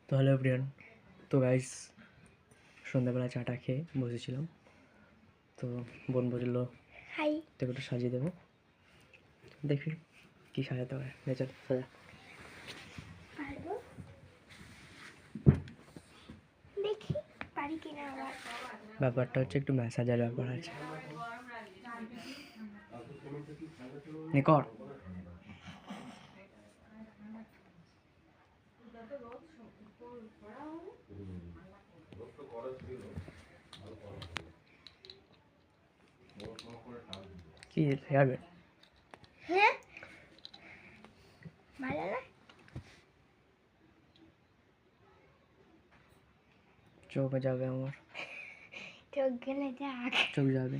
তো hello everyone, তো guys সন্ধ্যাবেলা চাটা খেয়ে বসেছিলাম। তো বোন বলল হাই তোকে একটু সাজিয়ে দেবো, দেখি কি সাজাতে হয়। নেচার সাজা। পারবো, দেখি পারি কিনা। আবার ব্যাপারটা হচ্ছে একটু ম্যাসাজের ব্যাপার আছে। নিকট কি যাবে হ্যাঁ ভালো না, চোখে যাবে আমার, চোখ গেলে যাক। চোখ যাবে।